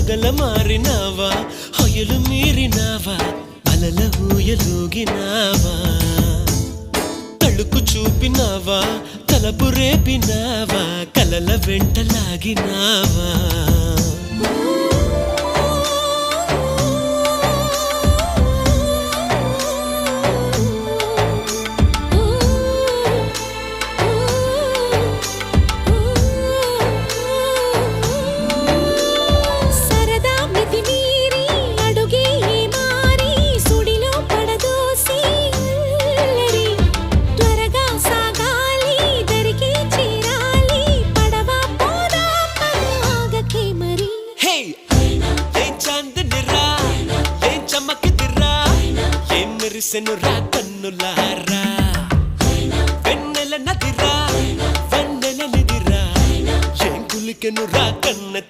మొగల మారినావా హొయలు మీరినావా అలల ఊయలూగినావా తళుకు చూపినావా తలపు రేపినావా కలల వెంటలాగినావా మెరిసెనురా కన్నులారా వెన్నెల నదిరా వెన్నెల నిదిరా ఏం కులికెనురా కన్న